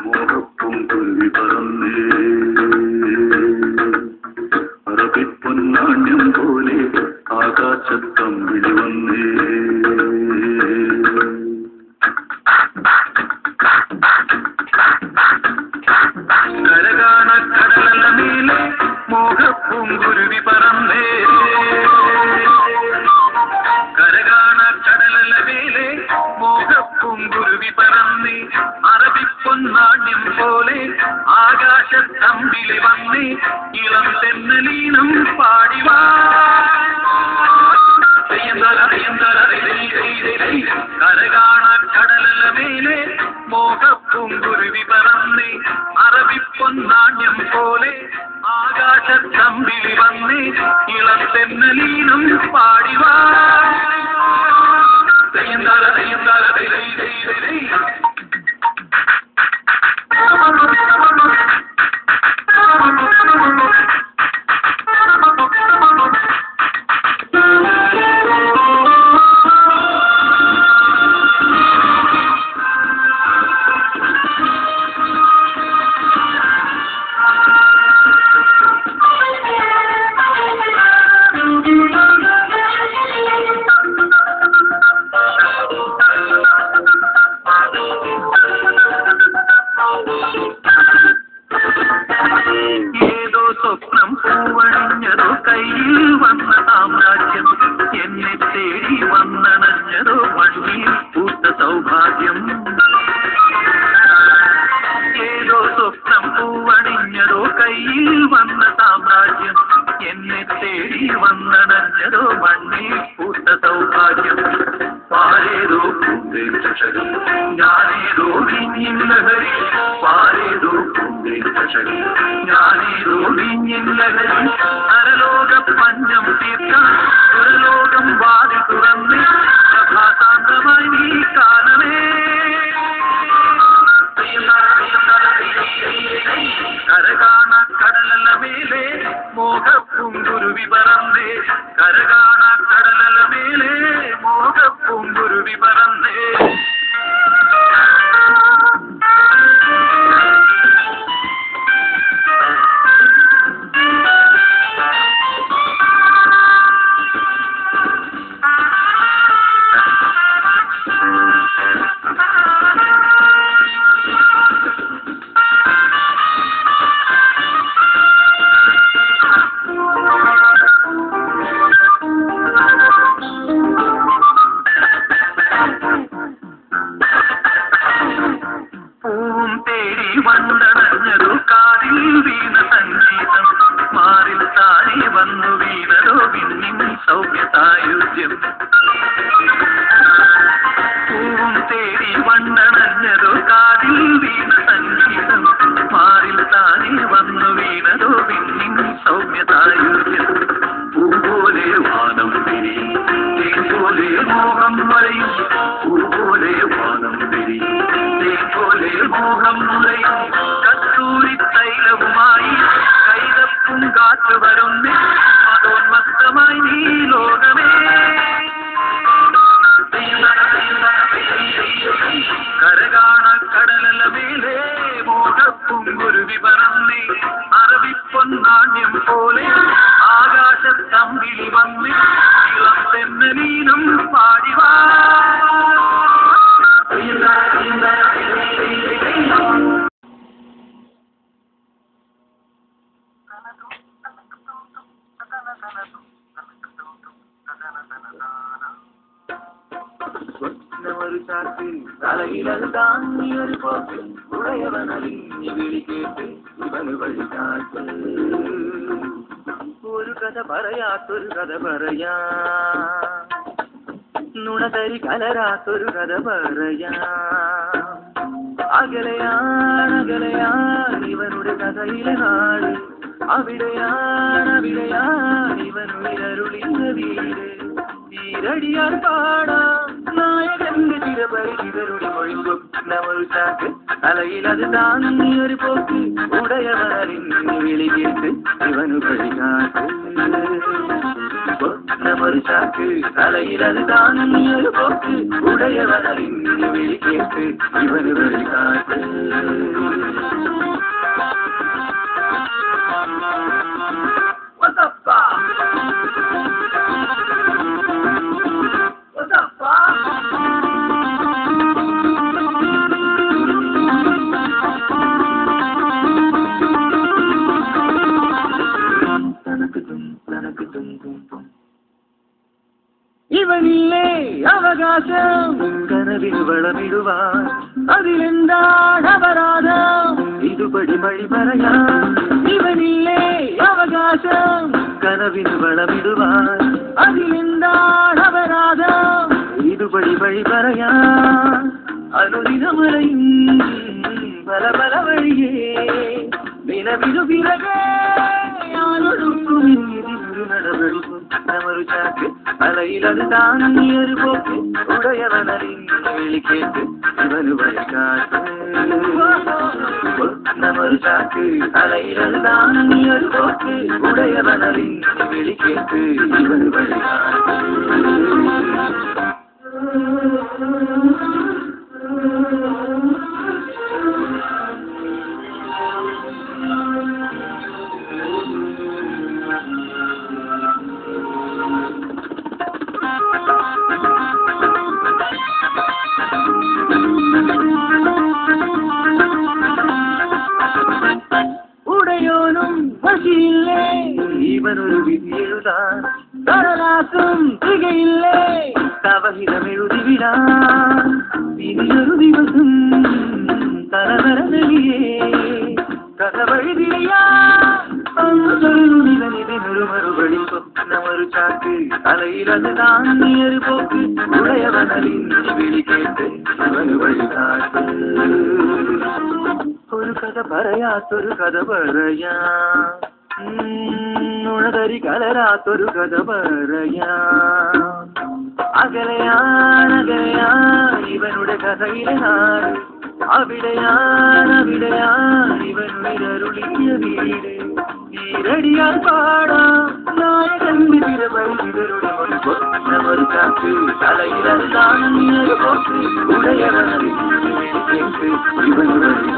മോഹപ്പൂങ്കുരുവി പറന്നേ അറബിപ്പൊന്നാണ്യം പോലെ ആകാശത്തമ്പിളി വന്നേ കരകാണ കടലല നീലെ മോഹപ്പൂങ്കുരുവി പറന്നേ കരകാണ കടലല നീലെ മോഹപ്പൂങ്കുരുവി പറന്നേ അറബിപ്പൊന്നാണ്യം പോലെ ആകാശത്തമ്പിളി വന്നേ ഇളം തെന്നലീനം പാടിവാ കരകാണ കടലല മേലെ മോഹപ്പൂങ്കുരുവി പറന്നേ അറബിപ്പൊന്നാണ്യം പോലെ ആകാശത്തമ്പിളി വന്നേ ഇളം തെന്നലീനം പാടിവാ ഏതോ സ്വപ്നം പൂവണിഞ്ഞതോ കയ്യിൽ വന്ന സാമ്രാജ്യം എന്നെ തേടി വന്നണഞ്ഞതോ മണ്ണിൽ പൂത്ത സൗഭാഗ്യം ഏതോ സ്വപ്നം പൂവണിഞ്ഞതോ കയ്യിൽ വന്ന സാമ്രാജ്യം എന്നെ തേടി വന്നണഞ്ഞതോ മണ്ണിൽ പൂത്ത സൗഭാഗ്യം പാരേതോ പൂന്തേൻ ചഷകം ഞാനേതോ വിഞ്ഞിൻ ലഹരി പാരേതോ പൂന്തേൻ ചഷകം ഞാനേതോ വിഞ്ഞിൻ ലഹരി അരലോക പഞ്ചം തീർക്കാൻ സുരലോകം വാതി തുറന്ന് സഭാസാന്തമായി നീ കാലമേ കരകാണ കടലല മേലെ മോഹപ്പൂങ്കുരുവി പറന്നേ കരകാണ കടലല മേലെ മോഹപ്പൂങ്കുരുവി പറന്നേ പൂവും തേടി വന്നണഞ്ഞതോ കാതിൽ വീണ സംഗീതം മാറിൽ താനെ വന്നു വീണതോ പിന്നിൻ സൗമ്യ സായുജ്യം പൂവും തേടി വന്നണഞ്ഞതോ കാതിൽ വീണ സംഗീതം മാറിൽ താനെ വന്നു വീണതോ പിന്നിൻ സൗമ്യ സായുജ്യം പൂപോലെ വാനം തിരി പോലെ മോഹം വരയും പൂപോലെ വാനം തിരി പോലെ മോഹം മുറയും കസ്തൂരി തൈലവുമായി കൈതപ്പും കാറ്റ് വരുന്നേ അതോന്മത്തമായി നീ ലോകമേ കരകാണ കടലല മേലെ മോഹപ്പൂങ്കുരുവി പറന്നേ അറബിപ്പൊന്നാണ്യം പോലെ ആകാശത്തമ്പിളി വന്നേ ഇളം തെന്നലീനം പാടിവാ സ്വപ്നമൊരു ചാറ്റിൽ തലയിലത് താങ്ങിയൊരു പോക്കിൽ ഉടയവനലിഞ്ഞു വിളി കേട്ട് ഇവന് വഴികാട്ട് ഒരു കഥ പറയാത്തൊരു കഥ പറയാ നുണതരി കലരാത്തൊരു കഥ പറയാ അകലെയാണ് ഇവനുടെ കഥയിലെ നാട് അവിടെയാണ് ഇവനുയരുളിയ വീട് ഈരടിയാൽ പാടാം നായകന്റെ ചിരപരിചിതരുടെ മൊഴി സ്വപ്നമൊരു ചാക്ക് അലയിലത് താങ്ങിയൊരു പോക്ക് ഉടയവനറിഞ്ഞു വിളി കേട്ട് ഇവനു വഴികാട്ട് நமரு சாக்கு தலையில் அதுதான் ஒரு போக்கு உடையவனின் விழி கேட்டு இவன் வெளிக்காட்டு இவனில்லே அவகாசம் கனவில் வளமிடுவார் அதில் என்றான் அபராதம் இதுபடி வழிபறையா இவனில்லே அவகாசம் கனவில் வளமிடுவார் அதில் என்றான் அபராதம் இதுபடி வழிபறையா அனுதினமலையும் பல பல வழியே வினவிடு பிறகே நடவடிக்கும் நமரு சாக்கு அலையில் அதுதான் ஒரு போக்கு உடையவனின் விழி கேட்டு இவனு வழிகாட்டு நமரு சாக்கு அலையில் அதுதான் ஒரு போக்கு உடையவனின் விழி கேட்டு இவனு வழிகாட்டு உடையோனும் பசியில்லை இவன் ஒரு விதியெழுதான் தரலாசும் திகையில்லை தவகிதம் எழுதிவிடான் இனியொரு திவசம் தரவரதலியே கதவழுதியா மறுபடிக்கும் நமரு சாக்கு அலையில் அதுதான் ஒரு போக்கு உடையவனின் விழி கேட்டு இவனு வழிகாட்டு ஒரு கதை பறையாத்தொரு கதை பறையா உணதறி கலராத்தொரு கதை பறையா அகலையான் இவனுடைய கதையில நான் அவிடையான் இவனுடைய வீடு ஈரடியால் பாடா நாயகன் நமரு காத்து தலையில் அதுதான் போக்கு உடையவனின் கேட்டு இவனுடைய